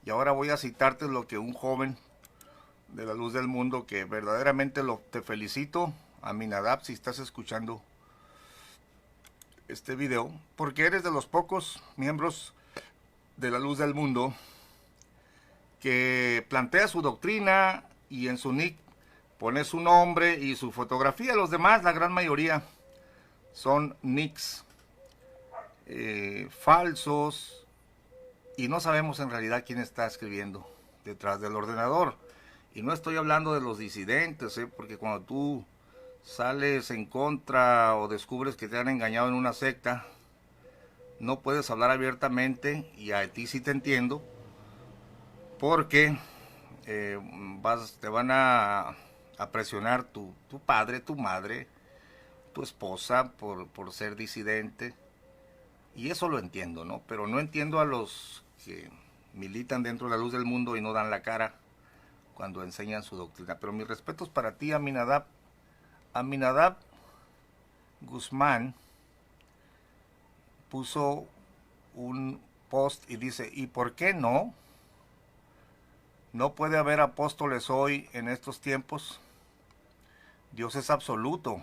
Y ahora voy a citarte lo que un joven de la luz del mundo, que verdaderamente te felicito, Aminadab, si estás escuchando este video, porque eres de los pocos miembros de la luz del mundo que plantea su doctrina y en su nick pone su nombre y su fotografía. Los demás, la gran mayoría, son nicks falsos y no sabemos en realidad quién está escribiendo detrás del ordenador. Y no estoy hablando de los disidentes, porque cuando tú sales en contra o descubres que te han engañado en una secta, no puedes hablar abiertamente, y a ti sí te entiendo, porque te van a presionar tu padre, tu madre, tu esposa por ser disidente. Y eso lo entiendo, ¿no? Pero no entiendo a los que militan dentro de la luz del mundo y no dan la cara cuando enseñan su doctrina. Pero mis respetos para ti, Aminadab. Aminadab Guzmán puso un post y dice, ¿y por qué no? ¿No puede haber apóstoles hoy en estos tiempos? Dios es absoluto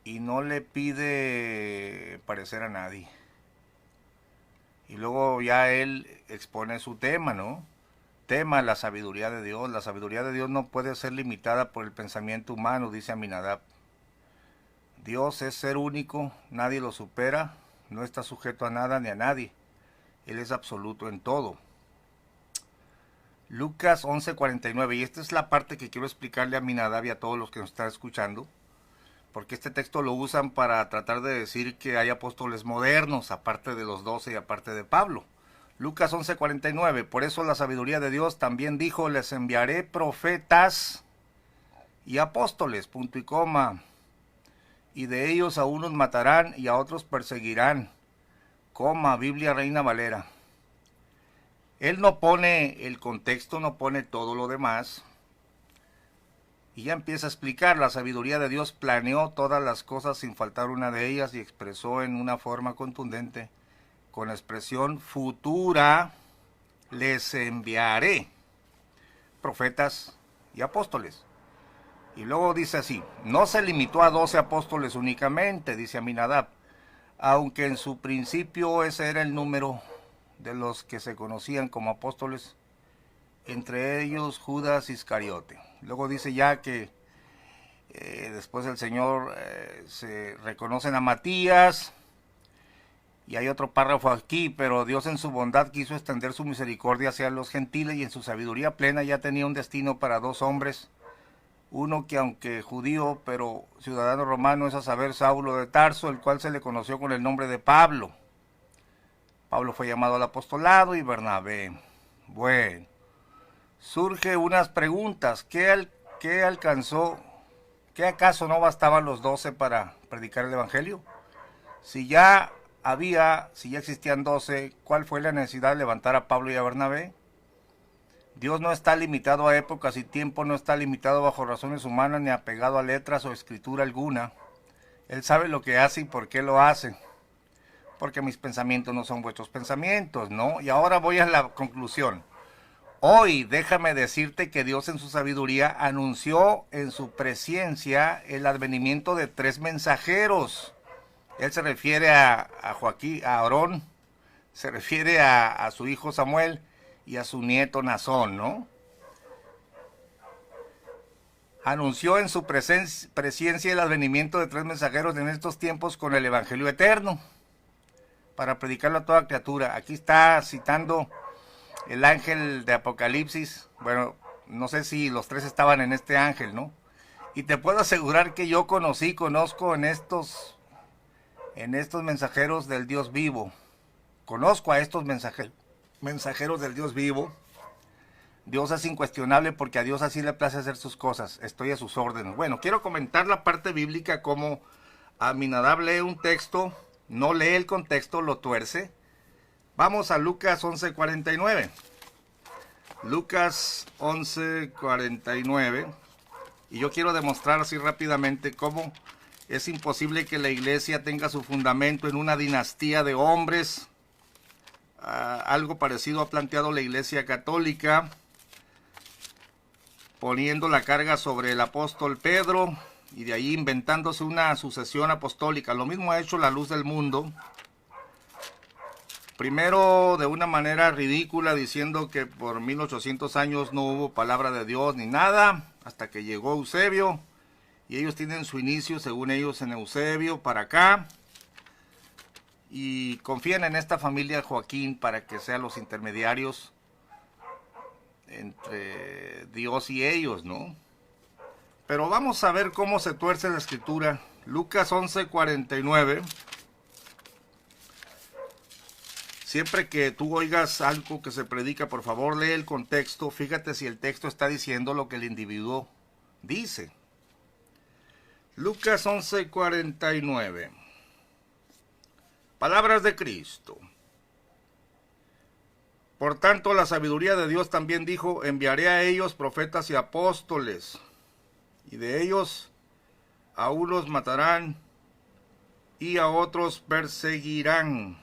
y no le pide parecer a nadie. Y luego ya él expone su tema, ¿no? Tema, la sabiduría de Dios. La sabiduría de Dios no puede ser limitada por el pensamiento humano, dice Aminadab. Dios es ser único, nadie lo supera, no está sujeto a nada ni a nadie. Él es absoluto en todo. Lucas 11:49, y esta es la parte que quiero explicarle a Aminadab y a todos los que nos están escuchando, porque este texto lo usan para tratar de decir que hay apóstoles modernos, aparte de los 12 y aparte de Pablo. Lucas 11:49, por eso la sabiduría de Dios también dijo, les enviaré profetas y apóstoles, punto y coma, y de ellos a unos matarán y a otros perseguirán, coma, Biblia Reina Valera. Él no pone el contexto, no pone todo lo demás, y ya empieza a explicar, la sabiduría de Dios planeó todas las cosas sin faltar una de ellas y expresó en una forma contundente, con expresión futura, les enviaré profetas y apóstoles. Y luego dice así, no se limitó a 12 apóstoles únicamente, dice Aminadab, aunque en su principio ese era el número de los que se conocían como apóstoles, entre ellos Judas Iscariote. Luego dice ya que después el Señor se reconocen a Matías, y hay otro párrafo aquí, pero Dios en su bondad quiso extender su misericordia hacia los gentiles y en su sabiduría plena ya tenía un destino para dos hombres, uno que aunque judío pero ciudadano romano, es a saber Saulo de Tarso, el cual se le conoció con el nombre de Pablo. Pablo fue llamado al apostolado y Bernabé. Bueno, surge unas preguntas. ¿Qué alcanzó? ¿Qué acaso no bastaban los 12 para predicar el evangelio? Si ya existían 12, ¿cuál fue la necesidad de levantar a Pablo y a Bernabé? Dios no está limitado a épocas y tiempo, no está limitado bajo razones humanas ni apegado a letras o escritura alguna. Él sabe lo que hace y por qué lo hace. Porque mis pensamientos no son vuestros pensamientos, ¿no? Y ahora voy a la conclusión. Hoy déjame decirte que Dios en su sabiduría anunció en su presciencia el advenimiento de 3 mensajeros. Él se refiere a Joaquín, a Aarón, se refiere a su hijo Samuel y a su nieto Nazón, ¿no? Anunció en su presciencia el advenimiento de 3 mensajeros en estos tiempos con el evangelio eterno, para predicarlo a toda criatura. Aquí está citando el ángel de Apocalipsis. Bueno, no sé si los 3 estaban en este ángel, ¿no? Y te puedo asegurar que yo conozco en estos mensajeros del Dios vivo. Conozco a estos mensajeros del Dios vivo. Dios es incuestionable porque a Dios así le place hacer sus cosas. Estoy a sus órdenes. Bueno, quiero comentar la parte bíblica, como Aminadab lee un texto, no lee el contexto, lo tuerce. Vamos a Lucas 11:49. Lucas 11:49. Y yo quiero demostrar así rápidamente cómo es imposible que la iglesia tenga su fundamento en una dinastía de hombres algo parecido ha planteado la Iglesia Católica, poniendo la carga sobre el apóstol Pedro y de ahí inventándose una sucesión apostólica. Lo mismo ha hecho la Luz del Mundo. Primero de una manera ridícula, diciendo que por 1800 años no hubo palabra de Dios ni nada, hasta que llegó Eusebio, y ellos tienen su inicio, según ellos, en Eusebio para acá, y confían en esta familia Joaquín para que sean los intermediarios entre Dios y ellos, ¿no? Pero vamos a ver cómo se tuerce la escritura. Lucas 11:49. Siempre que tú oigas algo que se predica, por favor lee el contexto. Fíjate si el texto está diciendo lo que el individuo dice. Lucas 11:49. Palabras de Cristo. Por tanto, la sabiduría de Dios también dijo: enviaré a ellos profetas y apóstoles, y de ellos a unos matarán y a otros perseguirán.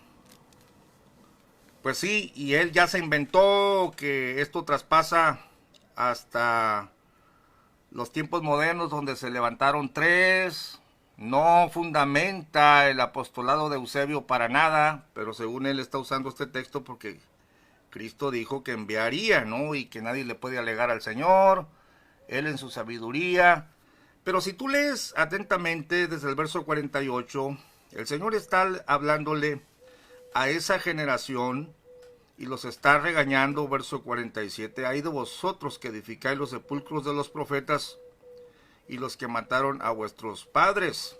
Pues sí, y él ya se inventó que esto traspasa hasta los tiempos modernos, donde se levantaron tres. No fundamenta el apostolado de Eusebio para nada, pero según él está usando este texto porque Cristo dijo que enviaría, ¿no? Y que nadie le puede alegar al Señor, él en su sabiduría. Pero si tú lees atentamente desde el verso 48, el Señor está hablándole a esa generación y los está regañando. Verso 47, hay de vosotros que edificáis los sepulcros de los profetas y los que mataron a vuestros padres.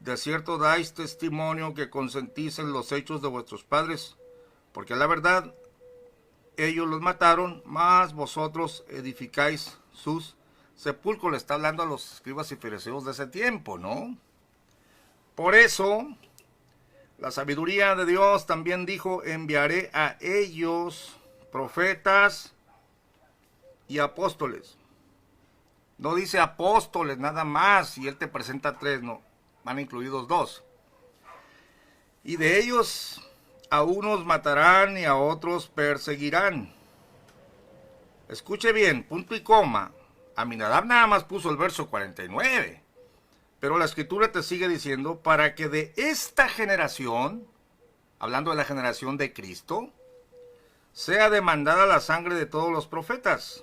De cierto dais testimonio que consentís en los hechos de vuestros padres, porque la verdad ellos los mataron, mas vosotros edificáis sus sepulcros. Le está hablando a los escribas y fariseos de ese tiempo, ¿no? Por eso la sabiduría de Dios también dijo: enviaré a ellos profetas y apóstoles. No dice apóstoles nada más, y él te presenta tres, no, van incluidos dos. Y de ellos a unos matarán y a otros perseguirán. Escuche bien, punto y coma. Aminadab nada más puso el verso 49. Pero la escritura te sigue diciendo: para que de esta generación, hablando de la generación de Cristo, sea demandada la sangre de todos los profetas,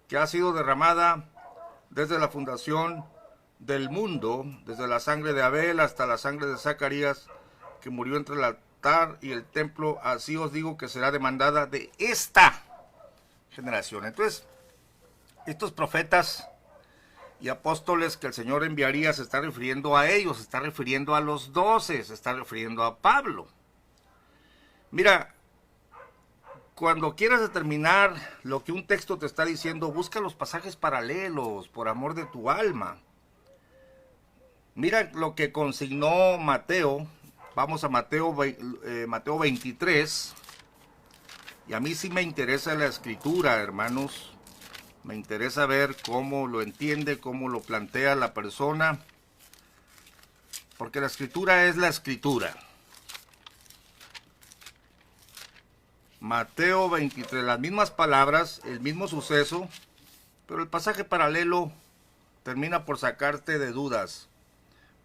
que ha sido derramada desde la fundación del mundo, desde la sangre de Abel hasta la sangre de Zacarías, que murió entre el altar y el templo. Así os digo que será demandada de esta generación. Entonces, estos profetas y apóstoles que el Señor enviaría se está refiriendo a ellos, se está refiriendo a los 12, se está refiriendo a Pablo. Mira, cuando quieras determinar lo que un texto te está diciendo, busca los pasajes paralelos, por amor de tu alma. Mira lo que consignó Mateo. Vamos a Mateo 23. Y a mí sí me interesa la escritura, hermanos. Me interesa ver cómo lo entiende, cómo lo plantea la persona. Porque la escritura es la escritura. Mateo 23, las mismas palabras, el mismo suceso, pero el pasaje paralelo termina por sacarte de dudas.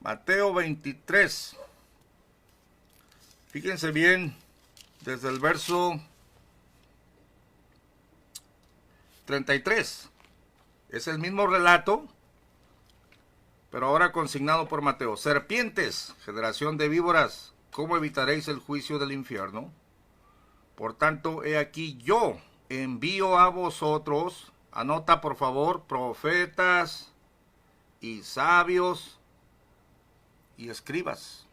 Mateo 23. Fíjense bien, desde el verso 33. Es el mismo relato, pero ahora consignado por Mateo. Serpientes, generación de víboras, ¿cómo evitaréis el juicio del infierno? Por tanto, he aquí yo envío a vosotros, anota por favor, profetas y sabios y escribas.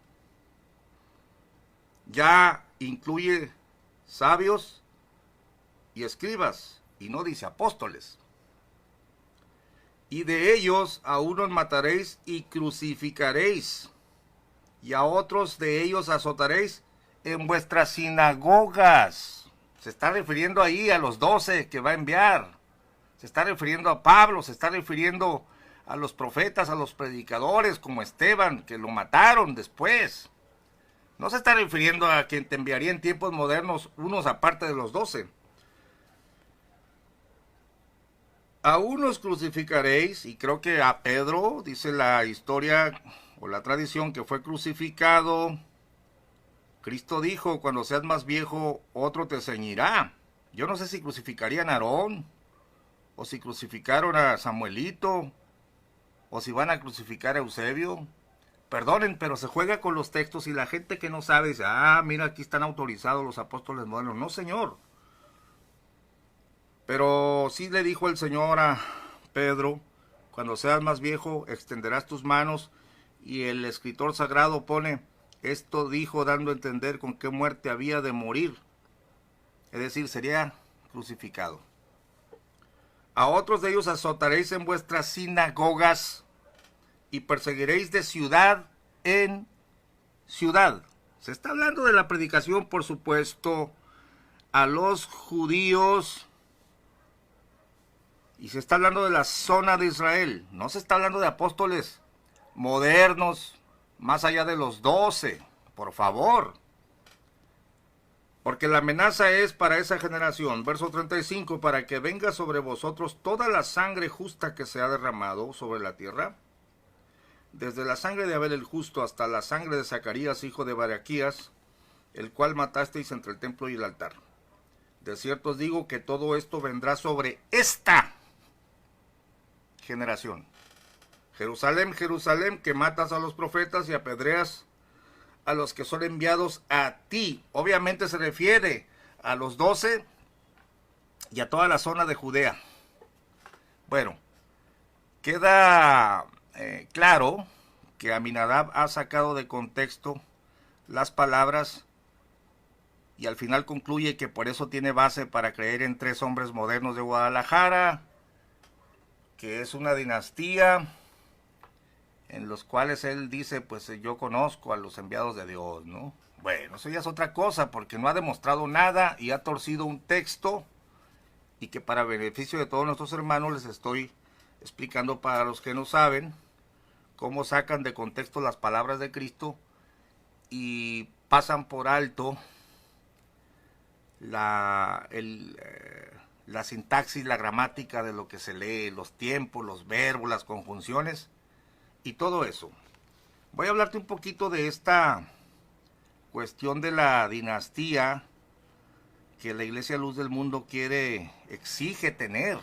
Ya incluye sabios y escribas, y no dice apóstoles. Y de ellos a unos mataréis y crucificaréis, y a otros de ellos azotaréis en vuestras sinagogas. Se está refiriendo ahí a los 12 que va a enviar. Se está refiriendo a Pablo, se está refiriendo a los profetas, a los predicadores como Esteban, que lo mataron después. No se está refiriendo a quien te enviaría en tiempos modernos, unos aparte de los 12. A unos crucificaréis, y creo que a Pedro, dice la historia o la tradición, que fue crucificado. Cristo dijo, cuando seas más viejo, otro te ceñirá. Yo no sé si crucificarían a Aarón, o si crucificaron a Samuelito, o si van a crucificar a Eusebio. Perdonen, pero se juega con los textos y la gente que no sabe dice, mira, aquí están autorizados los apóstoles modernos. No, señor. Pero sí le dijo el Señor a Pedro, cuando seas más viejo, extenderás tus manos, y el escritor sagrado pone, esto dijo dando a entender con qué muerte había de morir. Es decir, sería crucificado. A otros de ellos azotaréis en vuestras sinagogas y perseguiréis de ciudad en ciudad. Se está hablando de la predicación, por supuesto, a los judíos, y se está hablando de la zona de Israel. No se está hablando de apóstoles modernos, más allá de los 12, por favor. Porque la amenaza es para esa generación, verso 35, para que venga sobre vosotros toda la sangre justa que se ha derramado sobre la tierra, desde la sangre de Abel el justo hasta la sangre de Zacarías, hijo de Baraquías, el cual matasteis entre el templo y el altar. De cierto os digo que todo esto vendrá sobre esta generación. Jerusalén, Jerusalén, que matas a los profetas y apedreas a los que son enviados a ti. Obviamente se refiere a los 12 y a toda la zona de Judea. Bueno, queda claro que Aminadab ha sacado de contexto las palabras y al final concluye que por eso tiene base para creer en 3 hombres modernos de Guadalajara, que es una dinastía en los cuales él dice, pues yo conozco a los enviados de Dios, ¿no? Bueno, eso ya es otra cosa, porque no ha demostrado nada y ha torcido un texto, y que para beneficio de todos nuestros hermanos les estoy explicando, para los que no saben, cómo sacan de contexto las palabras de Cristo y pasan por alto la sintaxis, la gramática de lo que se lee, los tiempos, los verbos, las conjunciones y todo eso. Voy a hablarte un poquito de esta cuestión de la dinastía que la Iglesia Luz del Mundo exige tener.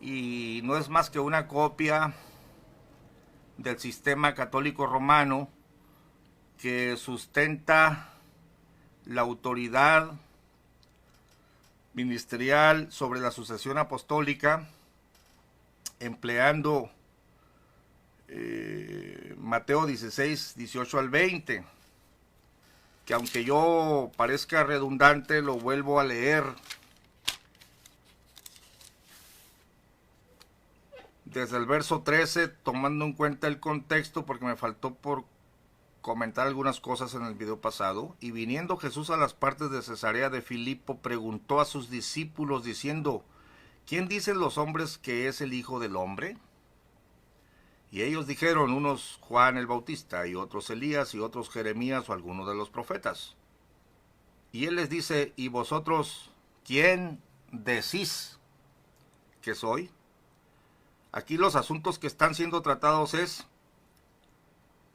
Y no es más que una copia del sistema católico romano que sustenta la autoridad ministerial sobre la sucesión apostólica, empleando Mateo 16, 18 al 20, que aunque yo parezca redundante, lo vuelvo a leer desde el verso 13, tomando en cuenta el contexto, porque me faltó por comentar algunas cosas en el video pasado. Y viniendo Jesús a las partes de Cesarea de Filipo, preguntó a sus discípulos diciendo, ¿quién dicen los hombres que es el Hijo del Hombre? Y ellos dijeron, unos Juan el Bautista, y otros Elías, y otros Jeremías o alguno de los profetas. Y él les dice, ¿y vosotros quién decís que soy? Aquí los asuntos que están siendo tratados es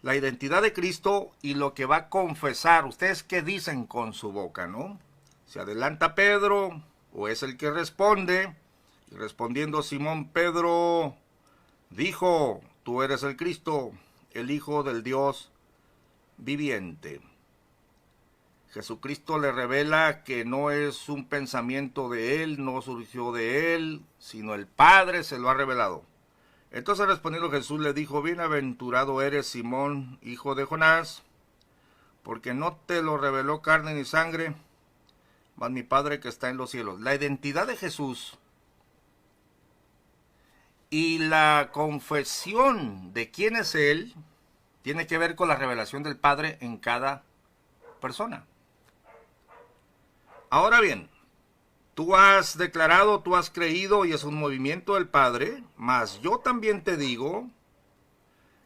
la identidad de Cristo y lo que va a confesar. ¿Ustedes qué dicen con su boca, no? ¿Se adelanta Pedro o es el que responde? Y respondiendo Simón Pedro dijo, tú eres el Cristo, el Hijo del Dios viviente. Jesucristo le revela que no es un pensamiento de él, no surgió de él, sino el Padre se lo ha revelado. Entonces respondiendo Jesús le dijo, bienaventurado eres Simón, hijo de Jonás, porque no te lo reveló carne ni sangre, mas mi Padre que está en los cielos. La identidad de Jesús y la confesión de quién es Él tiene que ver con la revelación del Padre en cada persona. Ahora bien, tú has declarado, tú has creído y es un movimiento del Padre, mas yo también te digo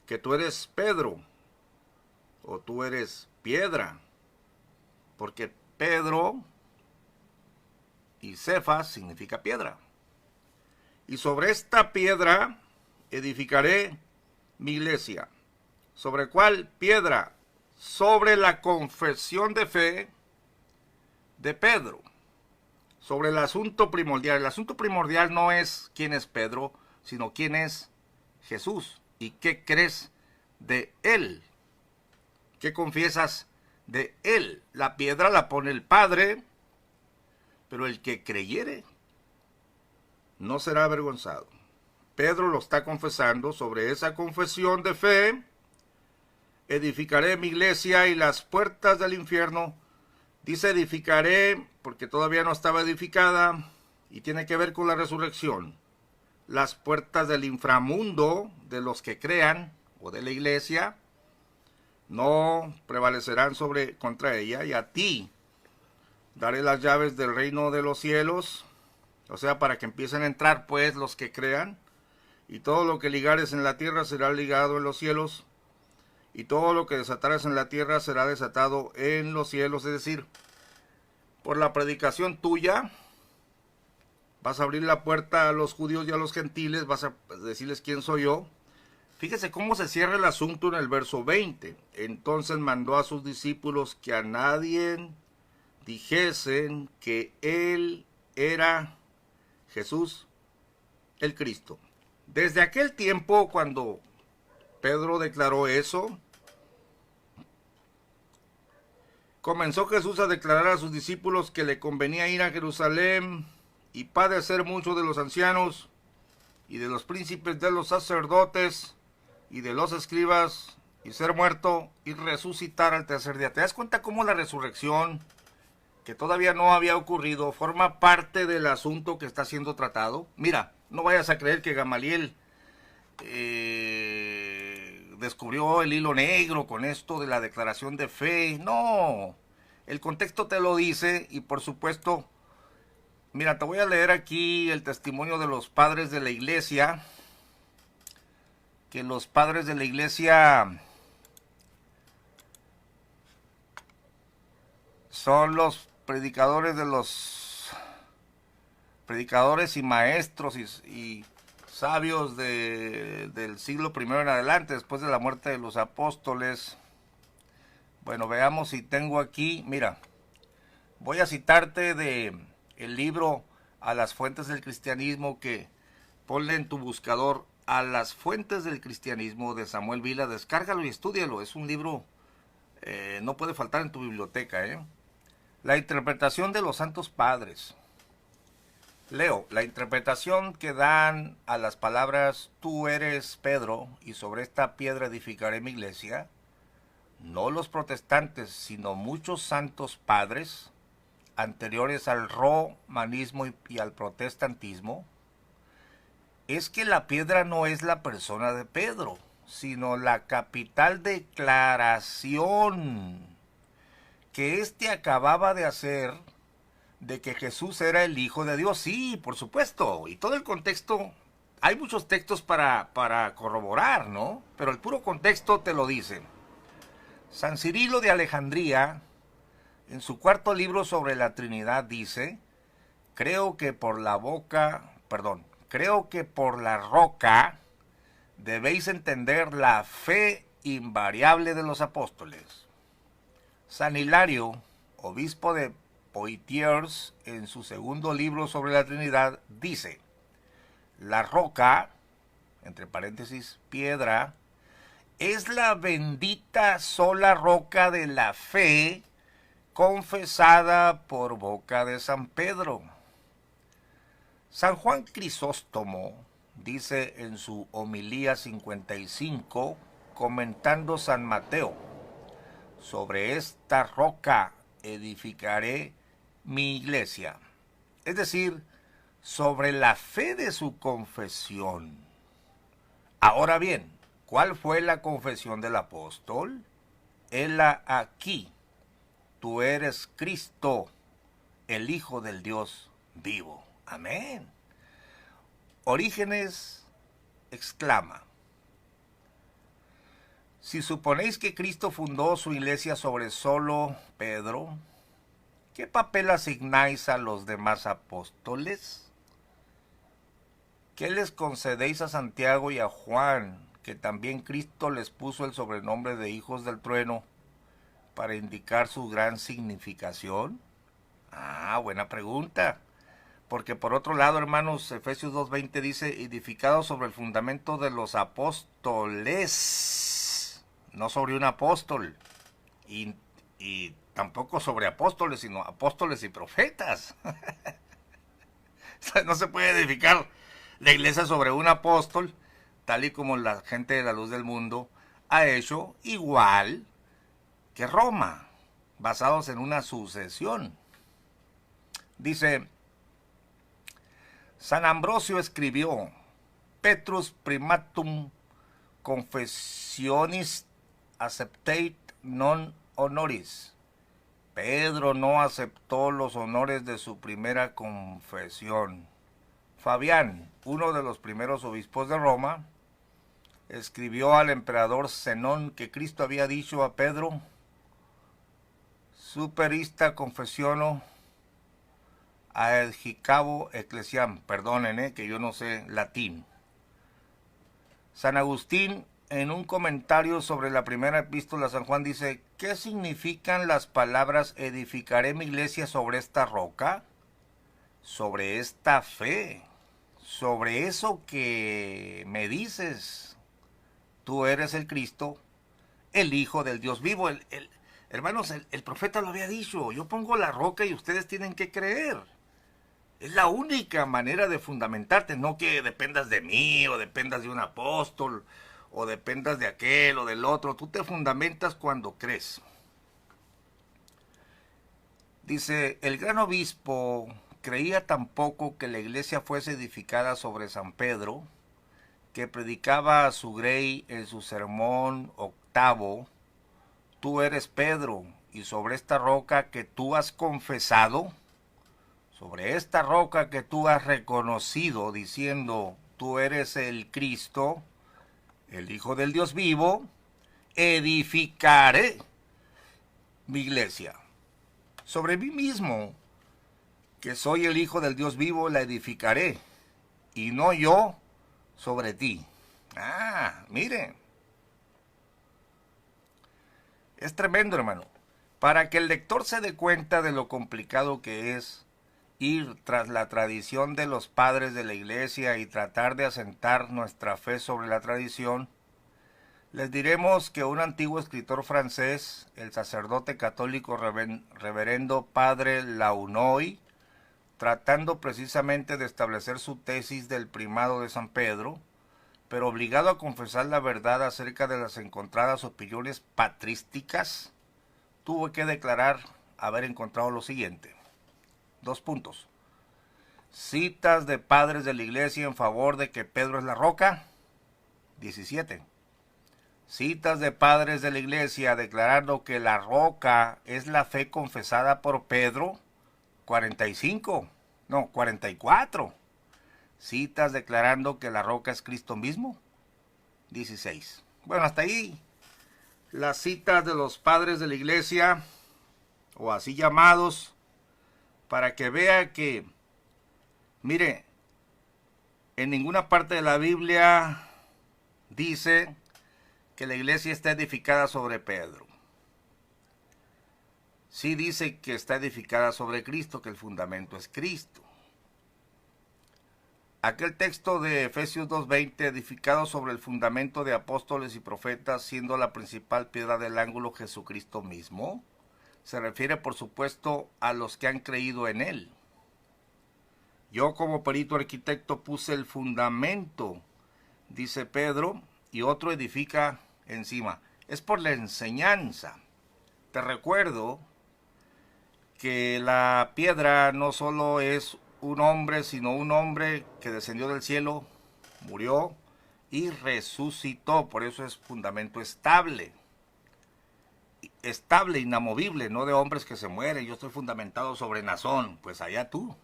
que tú eres Pedro, o tú eres piedra, porque Pedro y Cefas significa piedra. Y sobre esta piedra edificaré mi iglesia. ¿Sobre cuál piedra? Sobre la confesión de fe de Pedro. Sobre el asunto primordial. El asunto primordial no es quién es Pedro, sino quién es Jesús. ¿Y qué crees de él? ¿Qué confiesas de él? La piedra la pone el Padre, pero el que creyere no será avergonzado. Pedro lo está confesando. Sobre esa confesión de fe edificaré mi iglesia y las puertas del infierno. Dice edificaré porque todavía no estaba edificada y tiene que ver con la resurrección. Las puertas del inframundo de los que crean o de la iglesia no prevalecerán contra ella, y a ti daré las llaves del reino de los cielos, o sea, para que empiecen a entrar pues los que crean, y todo lo que ligares en la tierra será ligado en los cielos, y todo lo que desatares en la tierra será desatado en los cielos. Es decir, por la predicación tuya vas a abrir la puerta a los judíos y a los gentiles, vas a decirles quién soy yo. Fíjese cómo se cierra el asunto en el verso 20. Entonces mandó a sus discípulos que a nadie dijesen que él era Jesús el Cristo. Desde aquel tiempo, cuando Pedro declaró eso, comenzó Jesús a declarar a sus discípulos que le convenía ir a Jerusalén y padecer mucho de los ancianos y de los príncipes de los sacerdotes y de los escribas, y ser muerto y resucitar al tercer día. ¿Te das cuenta cómo la resurrección, que todavía no había ocurrido, forma parte del asunto que está siendo tratado? Mira, no vayas a creer que Gamaliel descubrió el hilo negro con esto de la declaración de fe. No, el contexto te lo dice, y por supuesto, mira, te voy a leer aquí el testimonio de los padres de la iglesia, que los padres de la iglesia son los predicadores de los predicadores y maestros y sabios del siglo I en adelante, después de la muerte de los apóstoles. Bueno, veamos si tengo aquí, mira, voy a citarte de el libro A las fuentes del cristianismo, que ponle en tu buscador A las fuentes del cristianismo de Samuel Vila, descárgalo y estúdialo, es un libro, no puede faltar en tu biblioteca. La interpretación de los santos padres. Leo, la interpretación que dan a las palabras tú eres Pedro y sobre esta piedra edificaré mi iglesia, no los protestantes, sino muchos santos padres anteriores al romanismo y al protestantismo, es que la piedra no es la persona de Pedro, sino la capital declaración que éste acababa de hacer de que Jesús era el Hijo de Dios. Sí, por supuesto, y todo el contexto, hay muchos textos para corroborar, ¿no? Pero el puro contexto te lo dice. San Cirilo de Alejandría, en su cuarto libro sobre la Trinidad, dice, creo que por la roca debéis entender la fe invariable de los apóstoles. San Hilario, obispo de Poitiers, en su segundo libro sobre la Trinidad, dice, la roca, entre paréntesis, piedra, es la bendita sola roca de la fe confesada por boca de San Pedro. San Juan Crisóstomo dice en su homilía 55, comentando San Mateo, sobre esta roca edificaré mi iglesia. Es decir, sobre la fe de su confesión. Ahora bien, ¿cuál fue la confesión del apóstol? Hela aquí, tú eres Cristo, el Hijo del Dios vivo. Amén. Orígenes exclama, Si suponéis que Cristo fundó su iglesia sobre solo Pedro, ¿qué papel asignáis a los demás apóstoles? ¿Qué les concedéis a Santiago y a Juan, que también Cristo les puso el sobrenombre de hijos del trueno para indicar su gran significación? Ah, buena pregunta. Porque por otro lado, hermanos, Efesios 2:20 dice, edificado sobre el fundamento de los apóstoles, no sobre un apóstol, y tampoco sobre apóstoles, sino apóstoles y profetas. O sea, no se puede edificar la iglesia sobre un apóstol, tal y como la gente de la luz del mundo ha hecho, igual que Roma, basados en una sucesión. Dice, San Ambrosio escribió, Petrus primatum confessionis accepteit non honoris. Pedro no aceptó los honores de su primera confesión. Fabián, uno de los primeros obispos de Roma, escribió al emperador Zenón que Cristo había dicho a Pedro, superista confessiono adjicabo ecclesiam, perdonen, que yo no sé latín. San Agustín, en un comentario sobre la primera epístola a San Juan, dice, ¿qué significan las palabras edificaré mi iglesia sobre esta roca? Sobre esta fe, sobre eso que me dices, tú eres el Cristo, el Hijo del Dios vivo. Hermanos, el profeta lo había dicho, yo pongo la roca y ustedes tienen que creer. Es la única manera de fundamentarte, no que dependas de mí o dependas de un apóstol o dependas de aquel o del otro. Tú te fundamentas cuando crees. Dice, el gran obispo creía tampoco que la iglesia fuese edificada sobre San Pedro, que predicaba a su grey en su sermón octavo, tú eres Pedro, y sobre esta roca que tú has confesado, sobre esta roca que tú has reconocido diciendo, tú eres el Cristo, el Hijo del Dios vivo, edificaré mi iglesia. Sobre mí mismo, que soy el Hijo del Dios vivo, la edificaré, y no yo sobre ti. Ah, mire. Es tremendo, hermano. Para que el lector se dé cuenta de lo complicado que es ir tras la tradición de los padres de la iglesia y tratar de asentar nuestra fe sobre la tradición, les diremos que un antiguo escritor francés, el sacerdote católico reverendo padre Launoy, tratando precisamente de establecer su tesis del primado de San Pedro, pero obligado a confesar la verdad acerca de las encontradas opiniones patrísticas, tuvo que declarar haber encontrado lo siguiente. 2 puntos. Citas de padres de la iglesia en favor de que Pedro es la roca. 17. Citas de padres de la iglesia declarando que la roca es la fe confesada por Pedro. 45. No, 44. Citas declarando que la roca es Cristo mismo. 16. Bueno, hasta ahí las citas de los padres de la iglesia, o así llamados, para que vea que, mire, en ninguna parte de la Biblia dice que la iglesia está edificada sobre Pedro. Sí dice que está edificada sobre Cristo, que el fundamento es Cristo. Aquel texto de Efesios 2:20, edificado sobre el fundamento de apóstoles y profetas, siendo la principal piedra del ángulo Jesucristo mismo, se refiere por supuesto a los que han creído en él. Yo como perito arquitecto puse el fundamento, dice Pedro, y otro edifica encima. Es por la enseñanza. Te recuerdo que la piedra no solo es un hombre, sino un hombre que descendió del cielo, murió y resucitó. Por eso es fundamento estable. Estable, inamovible, no de hombres que se mueren. Yo estoy fundamentado sobre Nazón. Pues allá tú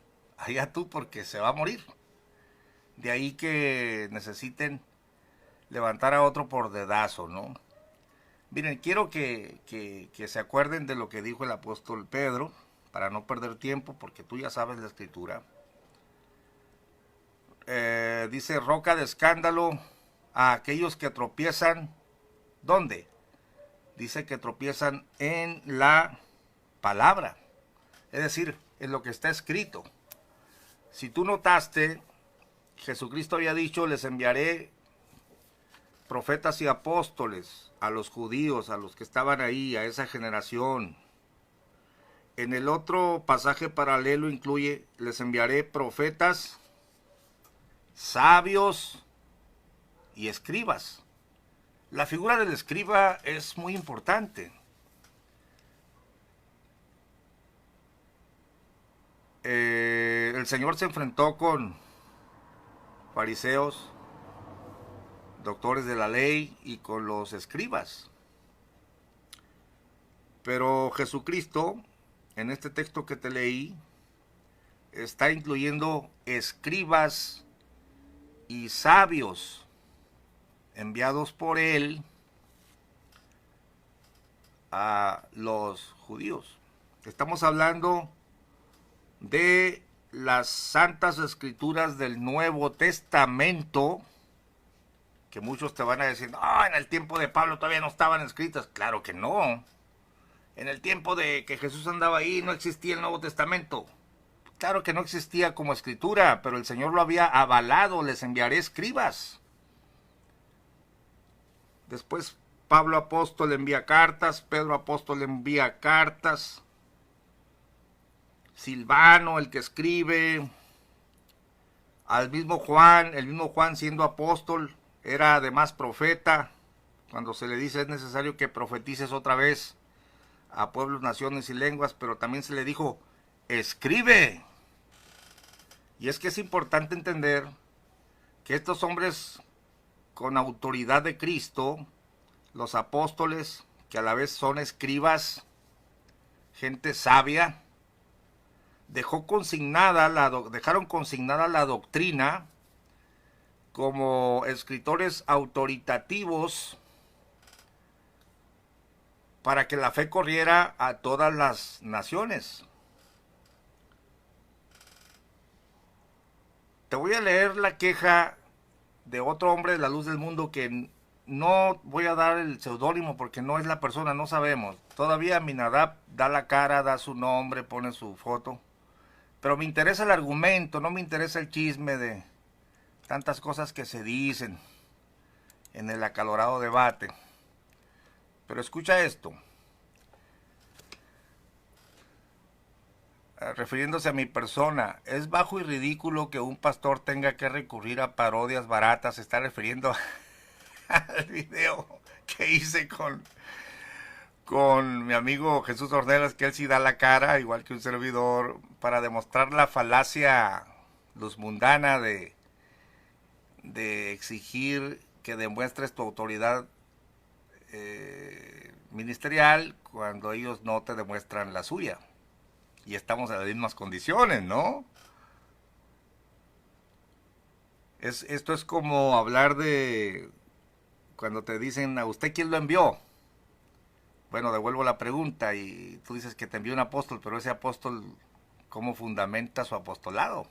porque se va a morir. De ahí que necesiten levantar a otro por dedazo, ¿no? Miren, quiero que se acuerden de lo que dijo el apóstol Pedro, para no perder tiempo, porque tú ya sabes la escritura. Dice, roca de escándalo a aquellos que tropiezan. ¿Dónde? Dice que tropiezan en la palabra, es decir, en lo que está escrito. Si tú notaste, Jesucristo había dicho, les enviaré profetas y apóstoles a los judíos, a los que estaban ahí, a esa generación. En el otro pasaje paralelo incluye, les enviaré profetas, sabios y escribas. La figura del escriba es muy importante. El Señor se enfrentó con fariseos, doctores de la ley y con los escribas. Pero Jesucristo, en este texto que te leí, está incluyendo escribas y sabios enviados por él a los judíos. Estamos hablando de las santas escrituras del Nuevo Testamento, que muchos te van a decir, no, en el tiempo de Pablo todavía no estaban escritas. Claro que no. En el tiempo de que Jesús andaba ahí no existía el Nuevo Testamento. Claro que no existía como escritura, pero el Señor lo había avalado, les enviaré escribas. Después Pablo apóstol envía cartas, Pedro apóstol envía cartas, Silvano, el que escribe, al mismo Juan, el mismo Juan siendo apóstol, era además profeta. Cuando se le dice es necesario que profetices otra vez a pueblos, naciones y lenguas, pero también se le dijo, escribe. Y es que es importante entender que estos hombres con autoridad de Cristo, los apóstoles, que a la vez son escribas, gente sabia, dejaron consignada la doctrina como escritores autoritativos para que la fe corriera a todas las naciones. Te voy a leer la queja de otro hombre de la luz del mundo, que no voy a dar el seudónimo porque no es la persona, no sabemos. Todavía Aminadab da la cara, da su nombre, pone su foto. Pero me interesa el argumento, no me interesa el chisme de tantas cosas que se dicen en el acalorado debate. Pero escucha esto. Refiriéndose a mi persona, es bajo y ridículo que un pastor tenga que recurrir a parodias baratas. Se está refiriendo al video que hice con mi amigo Jesús Ornelas, que él sí da la cara, igual que un servidor, para demostrar la falacia luzmundana de exigir que demuestres tu autoridad ministerial cuando ellos no te demuestran la suya. Y estamos en las mismas condiciones, ¿no? Esto es como hablar de cuando te dicen, ¿a usted quién lo envió? Bueno, devuelvo la pregunta y tú dices que te envió un apóstol, pero ese apóstol, ¿cómo fundamenta su apostolado?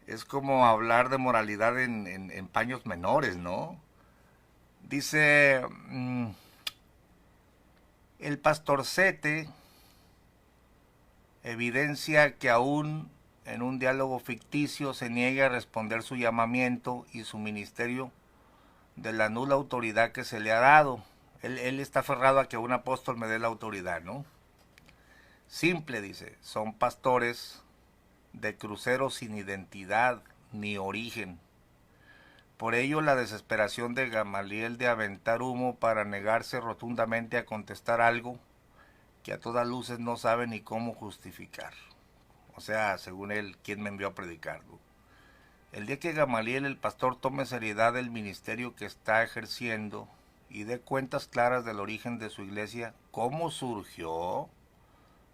Es como hablar de moralidad en paños menores, ¿no? Dice, el pastorcete evidencia que aún en un diálogo ficticio se niega a responder su llamamiento y su ministerio de la nula autoridad que se le ha dado. Él está aferrado a que un apóstol me dé la autoridad, ¿no? Simple, dice, son pastores de cruceros sin identidad ni origen. Por ello la desesperación de Gamaliel de aventar humo para negarse rotundamente a contestar algo que a todas luces no sabe ni cómo justificar. O sea, según él, ¿quién me envió a predicar? El día que Gamaliel, el pastor, tome seriedad del ministerio que está ejerciendo y dé cuentas claras del origen de su iglesia, cómo surgió,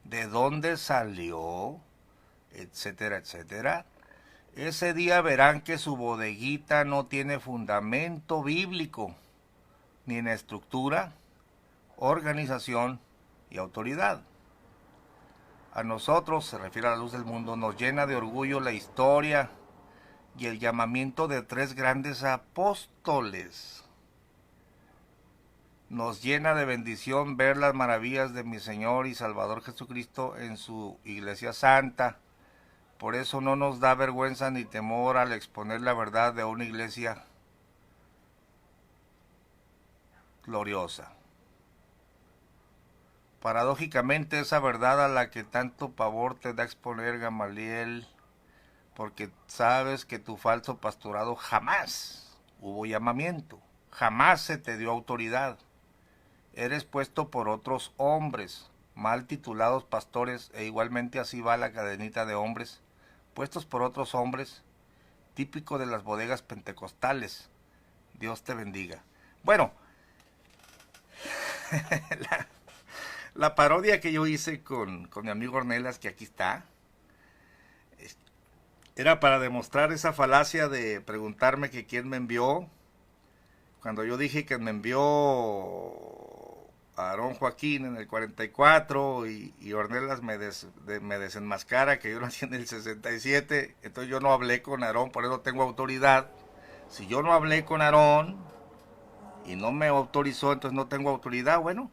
de dónde salió, etcétera, etcétera, ese día verán que su bodeguita no tiene fundamento bíblico, ni en estructura, organización y autoridad. A nosotros, se refiere a la luz del mundo, nos llena de orgullo la historia y el llamamiento de 3 grandes apóstoles. Nos llena de bendición ver las maravillas de mi Señor y Salvador Jesucristo en su Iglesia Santa. Por eso no nos da vergüenza ni temor al exponer la verdad de una iglesia gloriosa. Paradójicamente, esa verdad a la que tanto pavor te da exponer, Gamaliel, porque sabes que tu falso pastorado jamás hubo llamamiento, jamás se te dio autoridad. Eres puesto por otros hombres, mal titulados pastores, e igualmente así va la cadenita de hombres, puestos por otros hombres, típico de las bodegas pentecostales. Dios te bendiga. Bueno, la parodia que yo hice con mi amigo Ornelas, que aquí está, era para demostrar esa falacia de preguntarme que quién me envió. Cuando yo dije que me envió a Aarón Joaquín en el 44 y Ornelas me desenmascara que yo nací en el 67, entonces yo no hablé con Aarón, por eso tengo autoridad. Si yo no hablé con Aarón y no me autorizó, entonces no tengo autoridad. Bueno,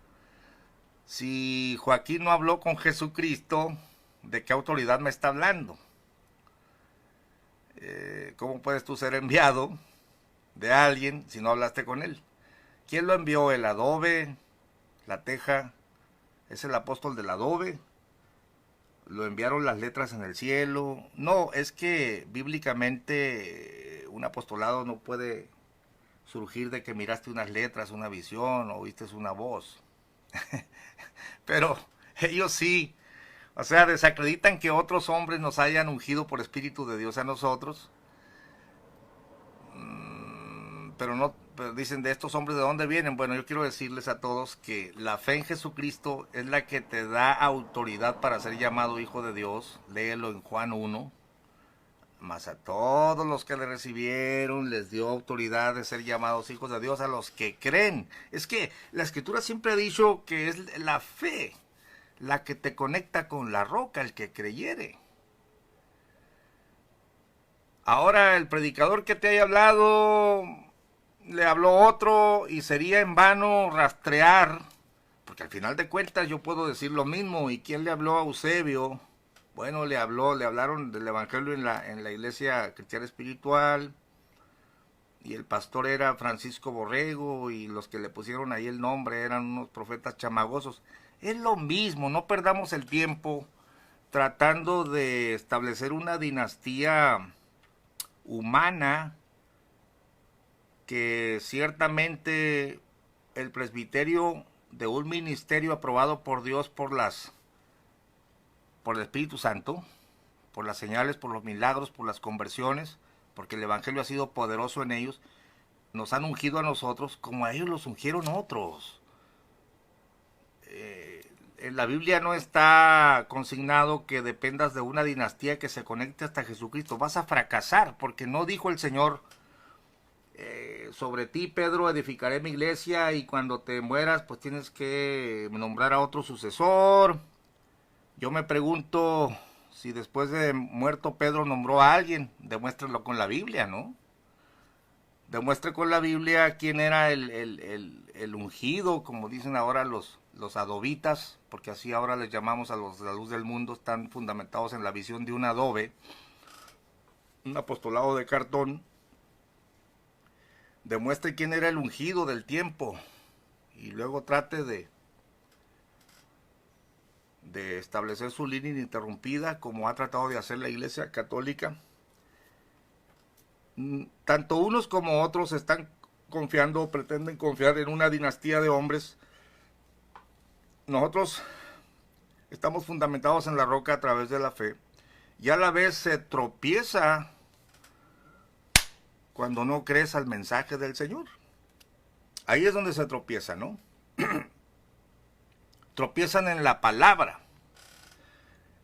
si Joaquín no habló con Jesucristo, ¿de qué autoridad me está hablando? ¿Cómo puedes tú ser enviado de alguien si no hablaste con él? ¿Quién lo envió? ¿El adobe? ¿La teja? ¿Es el apóstol del adobe? ¿Lo enviaron las letras en el cielo? No, es que bíblicamente un apostolado no puede surgir de que miraste unas letras, una visión, o oíste una voz. Pero ellos sí, o sea, desacreditan que otros hombres nos hayan ungido por Espíritu de Dios a nosotros. Pero dicen, ¿de estos hombres de dónde vienen? Bueno, yo quiero decirles a todos que la fe en Jesucristo es la que te da autoridad para ser llamado hijo de Dios. Léelo en Juan 1. Mas a todos los que le recibieron les dio autoridad de ser llamados hijos de Dios, a los que creen. Es que la Escritura siempre ha dicho que es la fe la que te conecta con la roca, el que creyere. Ahora el predicador que te haya hablado, le habló otro y sería en vano rastrear, porque al final de cuentas yo puedo decir lo mismo. ¿Y quién le habló a Eusebio? Bueno, le hablaron del evangelio en la iglesia cristiana espiritual, y el pastor era Francisco Borrego, y los que le pusieron ahí el nombre eran unos profetas chamagosos. Es lo mismo, no perdamos el tiempo tratando de establecer una dinastía humana, que ciertamente el presbiterio de un ministerio aprobado por Dios por el Espíritu Santo, por las señales, por los milagros, por las conversiones, porque el Evangelio ha sido poderoso en ellos, nos han ungido a nosotros como a ellos los ungieron otros. En la Biblia no está consignado que dependas de una dinastía que se conecte hasta Jesucristo. Vas a fracasar, porque no dijo el Señor, sobre ti, Pedro, edificaré mi iglesia, y cuando te mueras, pues tienes que nombrar a otro sucesor. Yo me pregunto si después de muerto Pedro nombró a alguien. Demuéstrenlo con la Biblia, ¿no? Demuestre con la Biblia quién era el ungido, como dicen ahora los adobitas, porque así ahora les llamamos a los de la luz del mundo. Están fundamentados en la visión de un adobe, un apostolado de cartón. Demuestre quién era el ungido del tiempo, y luego trate de establecer su línea ininterrumpida, como ha tratado de hacer la Iglesia Católica. Tanto unos como otros están confiando o pretenden confiar en una dinastía de hombres. Nosotros estamos fundamentados en la roca a través de la fe, y a la vez se tropieza cuando no crees al mensaje del Señor. Ahí es donde se tropieza, ¿no? Tropiezan en la palabra.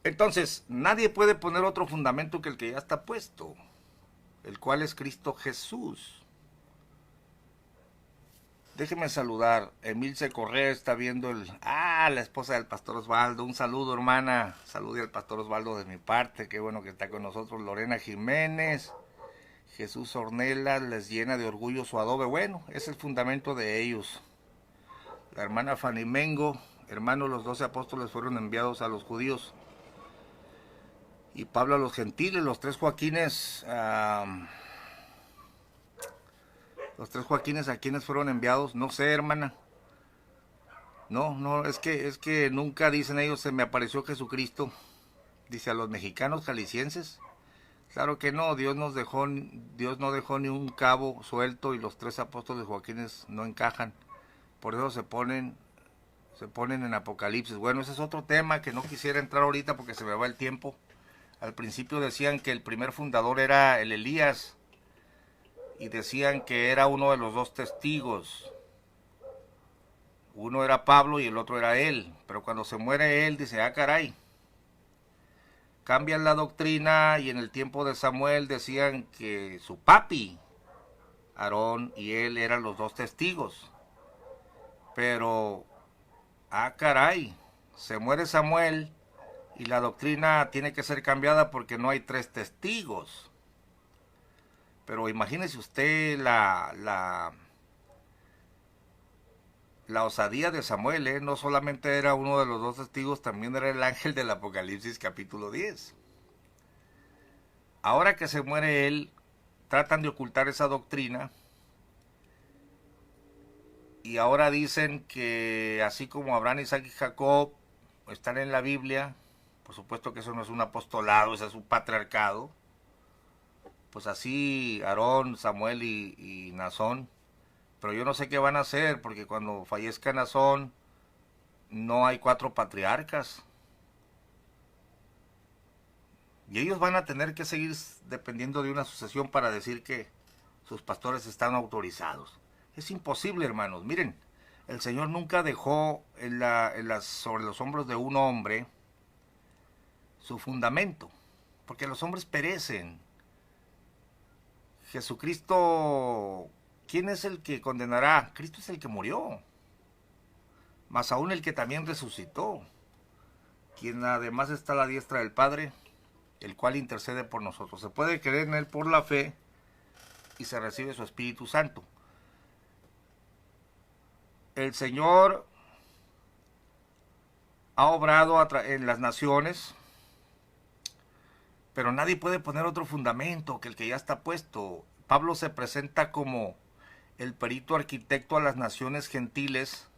Entonces, nadie puede poner otro fundamento que el que ya está puesto, el cual es Cristo Jesús. Déjeme saludar. Emilce Correa está viendo la esposa del pastor Osvaldo. Un saludo, hermana. Salude al pastor Osvaldo de mi parte. Qué bueno que está con nosotros. Lorena Jiménez. Jesús Ornella les llena de orgullo su adobe. Bueno, es el fundamento de ellos. La hermana Fanny Mengo. Hermanos, los 12 apóstoles fueron enviados a los judíos. Y Pablo a los gentiles. Los tres Joaquines... Los tres Joaquines, ¿a quiénes fueron enviados? No sé, hermana. No, es que nunca dicen ellos, se me apareció Jesucristo. Dice, a los mexicanos jaliscienses. Claro que no, Dios no dejó ni un cabo suelto y los tres apóstoles Joaquines no encajan. Por eso se ponen en Apocalipsis. Bueno, ese es otro tema que no quisiera entrar ahorita porque se me va el tiempo. Al principio decían que el primer fundador era el Elías. Y decían que era uno de los dos testigos. Uno era Pablo y el otro era él. Pero cuando se muere él, dice, caray. Cambian la doctrina y en el tiempo de Samuel decían que su papi, Aarón, y él eran los dos testigos. Pero, caray, se muere Samuel y la doctrina tiene que ser cambiada porque no hay tres testigos. Pero imagínese usted la osadía de Samuel, no solamente era uno de los dos testigos, también era el ángel del Apocalipsis capítulo 10. Ahora que se muere él, tratan de ocultar esa doctrina y ahora dicen que así como Abraham, Isaac y Jacob están en la Biblia, por supuesto que eso no es un apostolado, eso es un patriarcado, pues así Aarón, Samuel y Nazón. Pero yo no sé qué van a hacer, porque cuando fallezca Nazón, no hay 4 patriarcas. Y ellos van a tener que seguir dependiendo de una sucesión para decir que sus pastores están autorizados. Es imposible, hermanos. Miren, el Señor nunca dejó sobre los hombros de un hombre su fundamento, porque los hombres perecen. Jesucristo, ¿quién es el que condenará? Cristo es el que murió, más aún el que también resucitó, quien además está a la diestra del Padre, el cual intercede por nosotros. Se puede creer en Él por la fe y se recibe su Espíritu Santo. El Señor ha obrado en las naciones, pero nadie puede poner otro fundamento que el que ya está puesto. Pablo se presenta como el perito arquitecto a las naciones gentiles,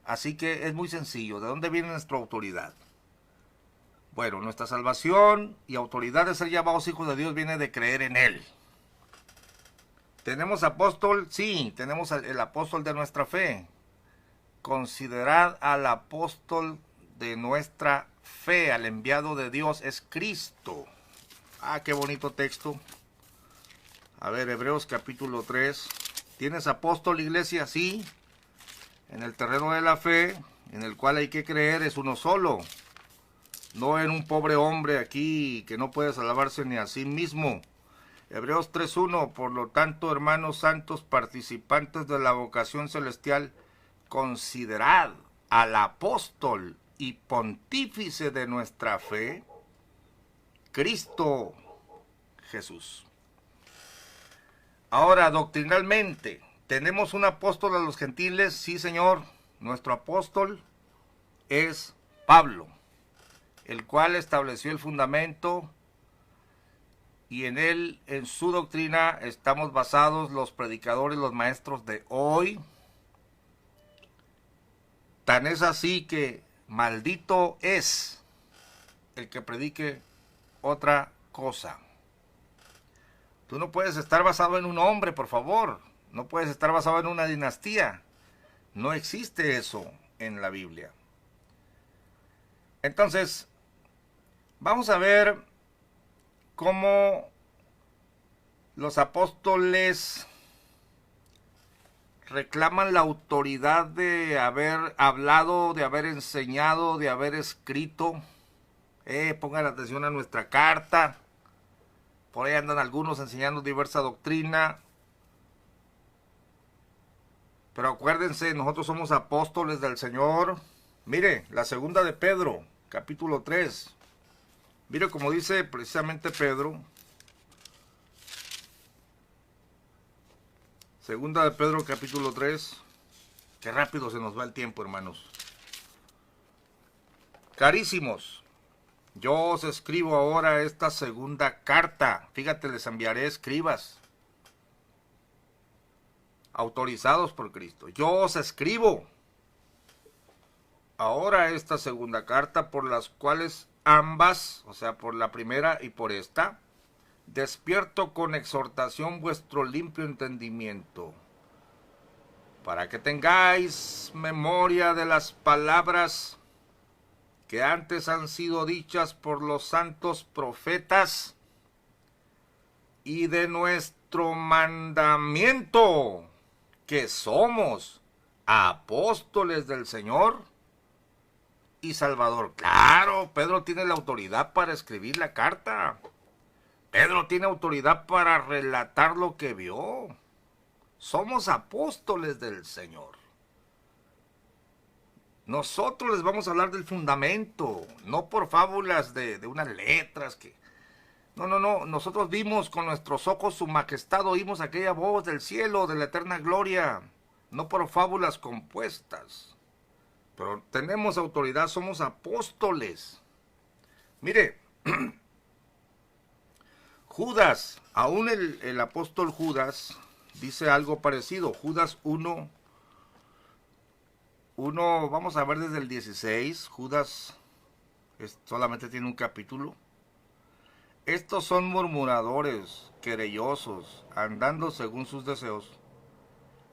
así que es muy sencillo. ¿De dónde viene nuestra autoridad? Bueno, nuestra salvación y autoridad de ser llamados hijos de Dios viene de creer en Él. ¿Tenemos apóstol? Sí, tenemos el apóstol de nuestra fe. Considerad al apóstol de nuestra fe, al enviado de Dios, es Cristo. Qué bonito texto. A ver, Hebreos capítulo 3. ¿Tienes apóstol, iglesia? Sí. En el terreno de la fe, en el cual hay que creer, es uno solo. No en un pobre hombre aquí que no puede salvarse ni a sí mismo. Hebreos 3.1. Por lo tanto, hermanos santos, participantes de la vocación celestial, considerad al apóstol y pontífice de nuestra fe, Cristo Jesús. Ahora, doctrinalmente, ¿tenemos un apóstol a los gentiles? Sí, Señor. Nuestro apóstol es Pablo, el cual estableció el fundamento, y en él, en su doctrina, estamos basados los predicadores, los maestros de hoy. Tan es así que maldito es el que predique otra cosa. Tú no puedes estar basado en un hombre, por favor. No puedes estar basado en una dinastía. No existe eso en la Biblia. Entonces, vamos a ver cómo los apóstoles reclaman la autoridad de haber hablado, de haber enseñado, de haber escrito. Pongan atención a nuestra carta. Por ahí andan algunos enseñando diversa doctrina. Pero acuérdense, nosotros somos apóstoles del Señor. Mire, la segunda de Pedro, capítulo 3. Mire como dice precisamente Pedro. Segunda de Pedro, capítulo 3. Qué rápido se nos va el tiempo, hermanos. Carísimos, yo os escribo ahora esta segunda carta. Fíjate, les enviaré escribas autorizados por Cristo. Yo os escribo ahora esta segunda carta, por las cuales ambas, o sea, por la primera y por esta, despierto con exhortación vuestro limpio entendimiento, para que tengáis memoria de las palabras que antes han sido dichas por los santos profetas, y de nuestro mandamiento, que somos apóstoles del Señor y Salvador. Claro, Pedro tiene la autoridad para escribir la carta. Pedro tiene autoridad para relatar lo que vio. Somos apóstoles del Señor. Nosotros les vamos a hablar del fundamento, no por fábulas de unas letras que... No, nosotros vimos con nuestros ojos su majestad, oímos aquella voz del cielo, de la eterna gloria, no por fábulas compuestas. Pero tenemos autoridad, somos apóstoles. Mire, Judas, aún el apóstol Judas, dice algo parecido. Judas 1, vamos a ver desde el 16, Judas solamente tiene un capítulo. Estos son murmuradores, querellosos, andando según sus deseos,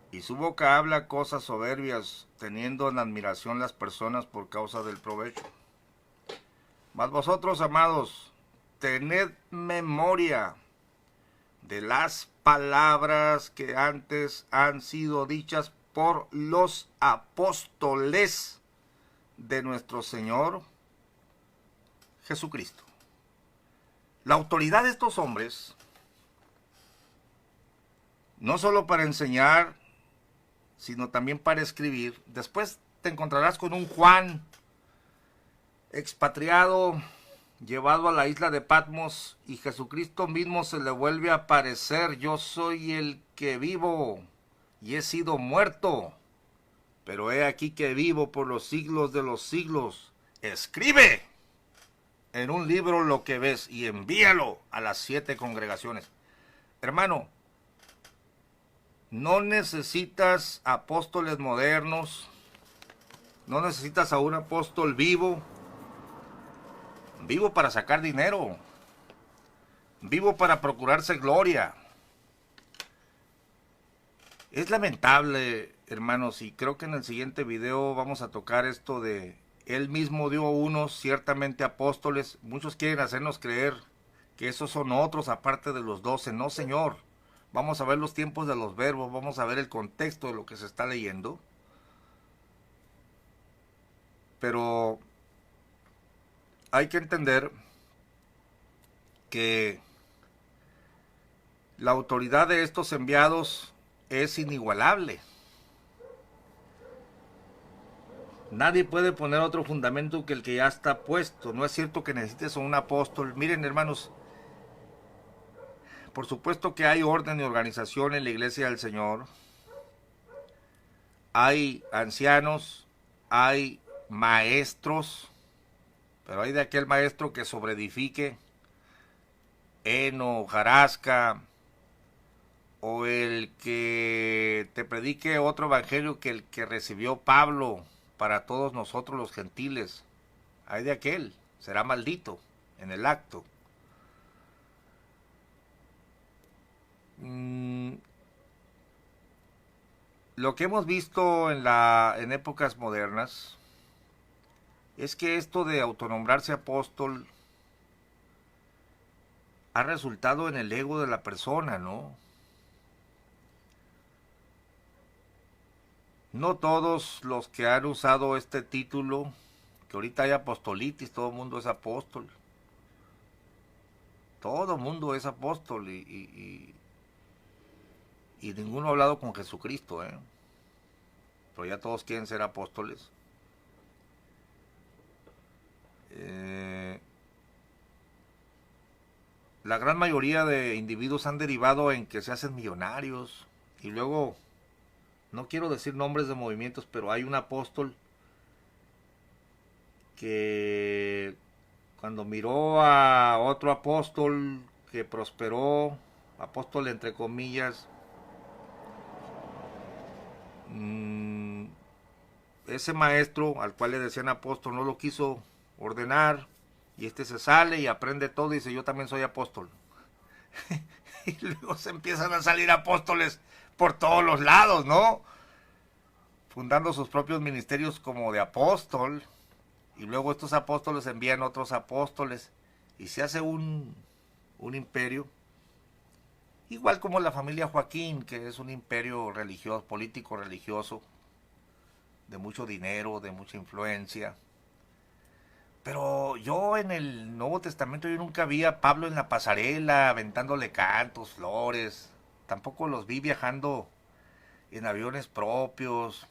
y su boca habla cosas soberbias, teniendo en admiración las personas por causa del provecho. Mas vosotros, amados, tened memoria de las palabras que antes han sido dichas por los apóstoles de nuestro Señor Jesucristo. La autoridad de estos hombres, no solo para enseñar, sino también para escribir. Después te encontrarás con un Juan, expatriado, llevado a la isla de Patmos, y Jesucristo mismo se le vuelve a aparecer. Yo soy el que vivo, y he sido muerto, pero he aquí que vivo por los siglos de los siglos. Escribe en un libro lo que ves y envíalo a las 7 congregaciones. Hermano, no necesitas apóstoles modernos, no necesitas a un apóstol vivo para sacar dinero, vivo para procurarse gloria. Es lamentable, hermanos, y creo que en el siguiente video vamos a tocar esto de... Él mismo dio unos ciertamente apóstoles. Muchos quieren hacernos creer que esos son otros aparte de los 12. No, Señor. Vamos a ver los tiempos de los verbos. Vamos a ver el contexto de lo que se está leyendo. Pero hay que entender que la autoridad de estos enviados es inigualable. Nadie puede poner otro fundamento que el que ya está puesto. No es cierto que necesites un apóstol. Miren, hermanos, por supuesto que hay orden y organización en la iglesia del Señor. Hay ancianos, hay maestros, pero hay de aquel maestro que sobreedifique, heno, jarasca, o el que te predique otro evangelio que el que recibió Pablo para todos nosotros los gentiles. Hay de aquel, será maldito en el acto. Lo que hemos visto en épocas modernas es que esto de autonombrarse apóstol ha resultado en el ego de la persona, ¿no? No todos los que han usado este título, que ahorita hay apostolitis, todo el mundo es apóstol. Todo el mundo es apóstol y ninguno ha hablado con Jesucristo, ¿eh? pero ya todos quieren ser apóstoles. La gran mayoría de individuos han derivado en que se hacen millonarios y luego, no quiero decir nombres de movimientos, pero hay un apóstol que cuando miró a otro apóstol que prosperó, apóstol entre comillas, ese maestro al cual le decían apóstol no lo quiso ordenar, y este se sale y aprende todo y dice yo también soy apóstol. Y luego se empiezan a salir apóstoles por todos los lados, ¿no? Fundando sus propios ministerios como de apóstol, y luego estos apóstoles envían otros apóstoles y se hace un imperio, igual como la familia Joaquín, que es un imperio religioso, político religioso, de mucho dinero, de mucha influencia. Pero yo en el Nuevo Testamento yo nunca vi a Pablo en la pasarela aventándole cantos, flores. Tampoco los vi viajando en aviones propios.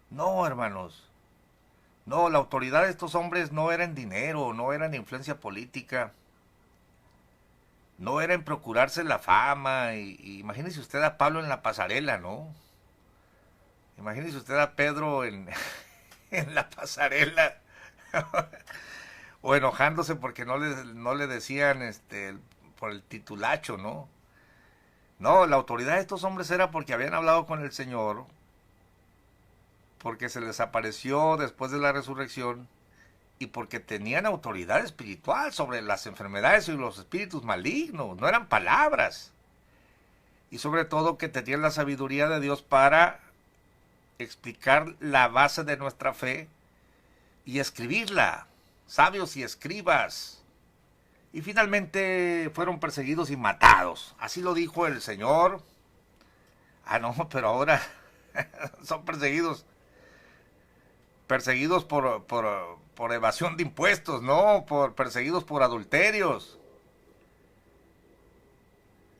No, hermanos. No, la autoridad de estos hombres no era en dinero, no era en influencia política. No era en procurarse la fama. Y imagínese usted a Pablo en la pasarela, ¿no? Imagínese usted a Pedro en, en la pasarela. O enojándose porque no le decían por el titulacho, ¿no? No, la autoridad de estos hombres era porque habían hablado con el Señor, porque se les apareció después de la resurrección y porque tenían autoridad espiritual sobre las enfermedades y los espíritus malignos. No eran palabras. Y sobre todo que tenían la sabiduría de Dios para explicar la base de nuestra fe y escribirla, sabios y escribas. Y finalmente fueron perseguidos y matados. Así lo dijo el Señor. Ah, no, pero ahora son perseguidos por evasión de impuestos, no, perseguidos por adulterios.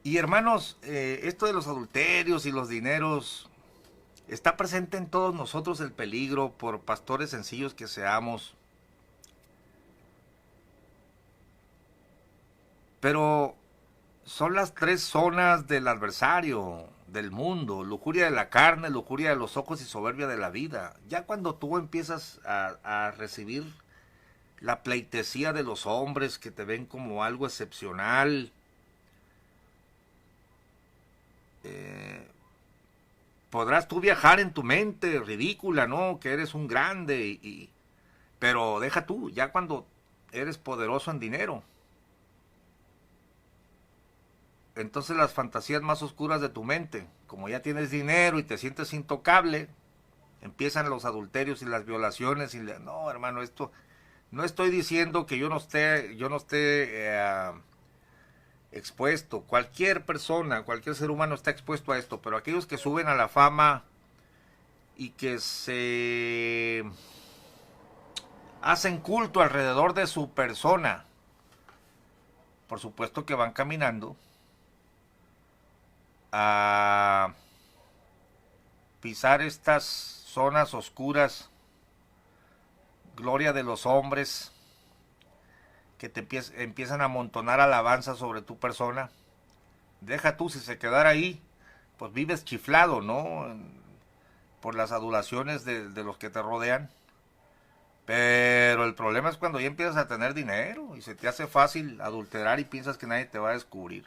Y hermanos, esto de los adulterios y los dineros, está presente en todos nosotros el peligro, por pastores sencillos que seamos. Pero son las tres zonas del adversario, del mundo: lujuria de la carne, lujuria de los ojos y soberbia de la vida. Ya cuando tú empiezas a recibir la pleitesía de los hombres que te ven como algo excepcional, podrás tú viajar en tu mente ridícula, ¿no? Que eres un grande, pero deja tú, ya cuando eres poderoso en dinero, entonces las fantasías más oscuras de tu mente, como ya tienes dinero y te sientes intocable, empiezan los adulterios y las violaciones. No, hermano, esto no estoy diciendo que yo no esté expuesto. Cualquier persona, cualquier ser humano está expuesto a esto, pero aquellos que suben a la fama y que se hacen culto alrededor de su persona, por supuesto que van caminando a pisar estas zonas oscuras, gloria de los hombres, que te empiezan a amontonar alabanza sobre tu persona. Deja tú, si se quedara ahí, pues vives chiflado, ¿no? Por las adulaciones de los que te rodean. Pero el problema es cuando ya empiezas a tener dinero y se te hace fácil adulterar y piensas que nadie te va a descubrir.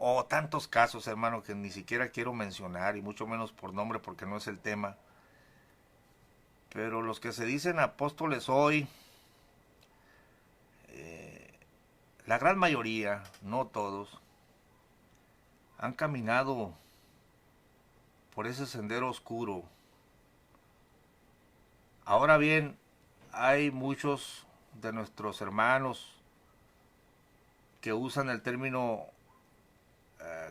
O tantos casos, hermano, que ni siquiera quiero mencionar, y mucho menos por nombre porque no es el tema. Pero los que se dicen apóstoles hoy, la gran mayoría, no todos, han caminado por ese sendero oscuro. Ahora bien, hay muchos de nuestros hermanos que usan el término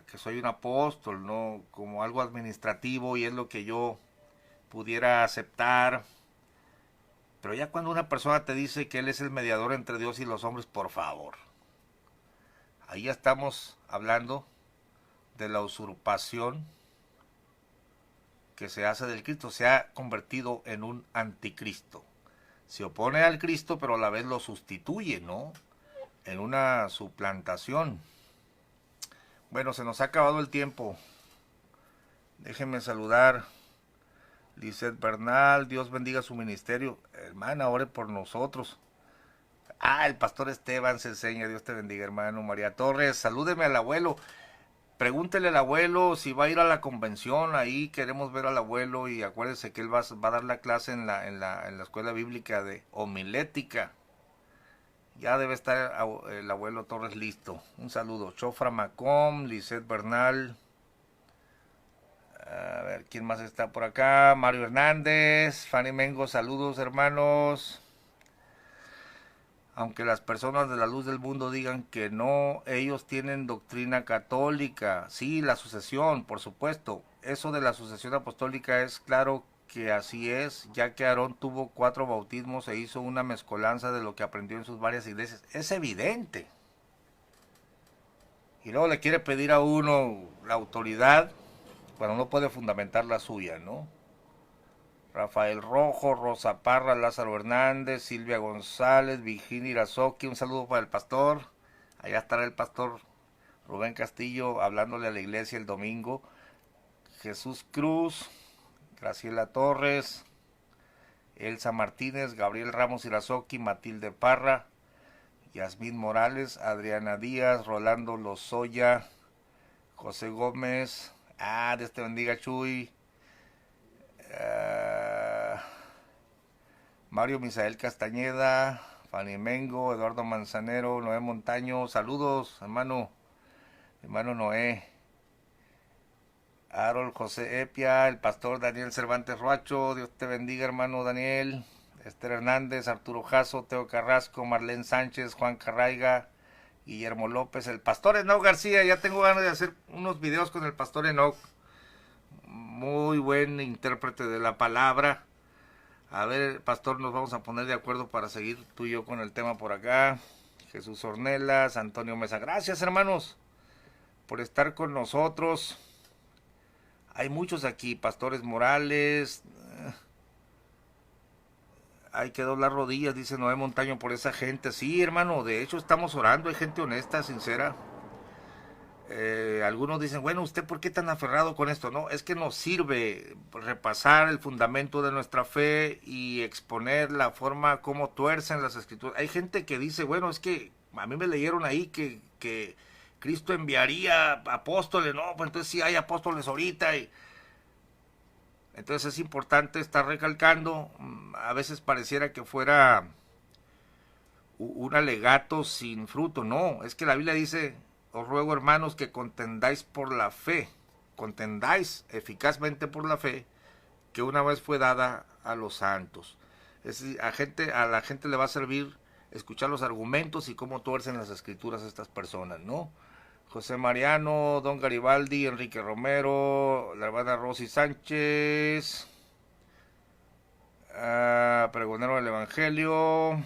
que soy un apóstol, ¿no? Como algo administrativo, y es lo que yo pudiera aceptar. Pero ya cuando una persona te dice que él es el mediador entre Dios y los hombres, por favor, ahí ya estamos hablando de la usurpación que se hace del Cristo, se ha convertido en un anticristo. Se opone al Cristo, pero a la vez lo sustituye, ¿no? En una suplantación. Bueno, se nos ha acabado el tiempo. Déjenme saludar. Lizeth Bernal, Dios bendiga su ministerio. Hermana, ore por nosotros. El pastor Esteban se enseña, Dios te bendiga, hermano. María Torres, salúdeme al abuelo. Pregúntele al abuelo si va a ir a la convención, ahí queremos ver al abuelo y acuérdese que él va a dar la clase en la escuela bíblica de homilética. Ya debe estar el abuelo Torres listo. Un saludo. Chofra Macom, Lizeth Bernal. A ver, ¿quién más está por acá? Mario Hernández, Fanny Mengo, saludos hermanos. Aunque las personas de la luz del mundo digan que no, ellos tienen doctrina católica. Sí, la sucesión, por supuesto. Eso de la sucesión apostólica es claro que así es, ya que Aarón tuvo 4 bautismos e hizo una mezcolanza de lo que aprendió en sus varias iglesias. Es evidente. Y luego le quiere pedir a uno la autoridad cuando no puede fundamentar la suya, ¿no? Rafael Rojo, Rosa Parra, Lázaro Hernández, Silvia González, Virginia Irazoki, un saludo para el pastor. Allá estará el pastor Rubén Castillo hablándole a la iglesia el domingo. Jesús Cruz, Graciela Torres, Elsa Martínez, Gabriel Ramos Irazoki, Matilde Parra, Yasmín Morales, Adriana Díaz, Rolando Lozoya, José Gómez, Dios te bendiga Chuy, Mario Misael Castañeda, Fanny Mengo, Eduardo Manzanero, Noé Montaño, saludos hermano Noé, Harold José Epia, el pastor Daniel Cervantes Roacho, Dios te bendiga hermano Daniel, Esther Hernández, Arturo Jasso, Teo Carrasco, Marlene Sánchez, Juan Carraiga, Guillermo López, el pastor Enoch García, ya tengo ganas de hacer unos videos con el pastor Enoch, muy buen intérprete de la palabra. A ver, pastor, nos vamos a poner de acuerdo para seguir tú y yo con el tema por acá. Jesús Ornelas, Antonio Mesa, gracias hermanos por estar con nosotros. Hay muchos aquí, pastores Morales, hay que doblar rodillas, dice Noé Montaño, por esa gente. Sí, hermano, de hecho estamos orando, hay gente honesta, sincera. Algunos dicen, bueno, ¿usted por qué tan aferrado con esto? No, es que nos sirve repasar el fundamento de nuestra fe y exponer la forma como tuercen las escrituras. Hay gente que dice, bueno, es que a mí me leyeron ahí que Cristo enviaría apóstoles, no, pues entonces sí hay apóstoles ahorita. Entonces es importante estar recalcando, a veces pareciera que fuera un alegato sin fruto, no, es que la Biblia dice, os ruego hermanos que contendáis por la fe, contendáis eficazmente por la fe que una vez fue dada a los santos. Es decir, a la gente le va a servir escuchar los argumentos y cómo tuercen las escrituras estas personas, ¿no? José Mariano, Don Garibaldi, Enrique Romero, la hermana Rosy Sánchez, pregonero del Evangelio.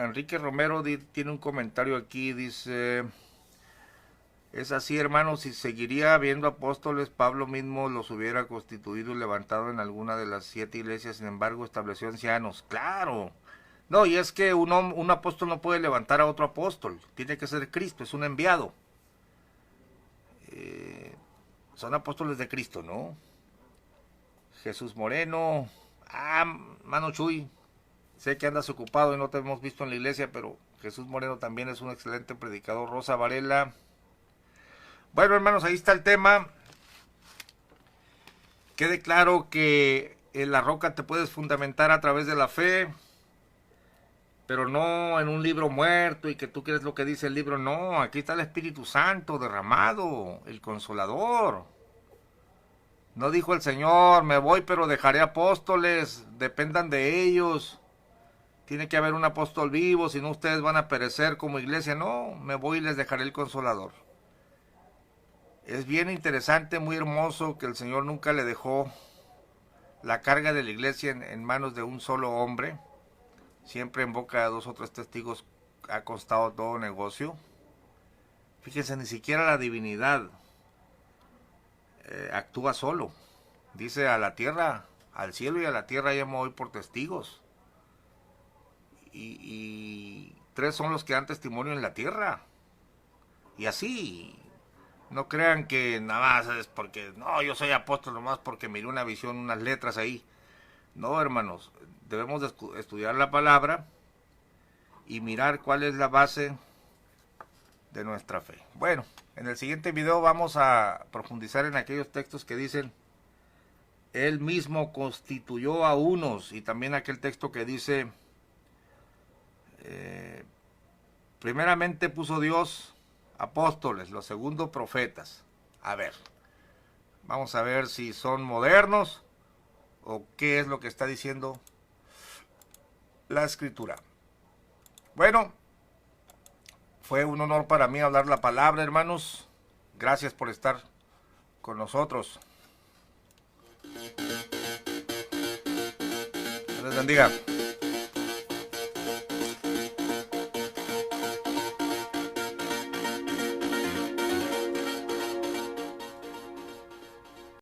Enrique Romero tiene un comentario aquí, dice, es así hermanos, si seguiría habiendo apóstoles, Pablo mismo los hubiera constituido y levantado en alguna de las 7 iglesias, sin embargo estableció ancianos, claro. No, y es que un apóstol no puede levantar a otro apóstol, tiene que ser Cristo, es un enviado. Son apóstoles de Cristo, ¿no? Jesús Moreno, mano Chuy, sé que andas ocupado y no te hemos visto en la iglesia, pero Jesús Moreno también es un excelente predicador. Rosa Varela. Bueno, hermanos, ahí está el tema. Quede claro que en la roca te puedes fundamentar a través de la fe, pero no en un libro muerto y que tú crees lo que dice el libro. No, aquí está el Espíritu Santo derramado, el Consolador. No dijo el Señor, me voy pero dejaré apóstoles, dependan de ellos. Tiene que haber un apóstol vivo, si no ustedes van a perecer como iglesia. No, me voy y les dejaré el Consolador. Es bien interesante, muy hermoso que el Señor nunca le dejó la carga de la iglesia en manos de un solo hombre. Siempre en boca de 2 o 3 testigos ha costado todo negocio. Fíjense, ni siquiera la divinidad actúa solo. Dice: a la tierra, al cielo y a la tierra ya me voy por testigos. Y tres son los que dan testimonio en la tierra. Y así, no crean que nada más es porque, no, yo soy apóstol nomás porque miré una visión, unas letras ahí. No, hermanos, debemos de estudiar la palabra y mirar cuál es la base de nuestra fe. Bueno, en el siguiente video vamos a profundizar en aquellos textos que dicen: Él mismo constituyó a unos, y también aquel texto que dice: primeramente puso Dios apóstoles, los segundos profetas. A ver, vamos a ver si son modernos o qué es lo que está diciendo la escritura. Bueno, fue un honor para mí hablar la palabra, hermanos. Gracias por estar con nosotros. Dios les bendiga.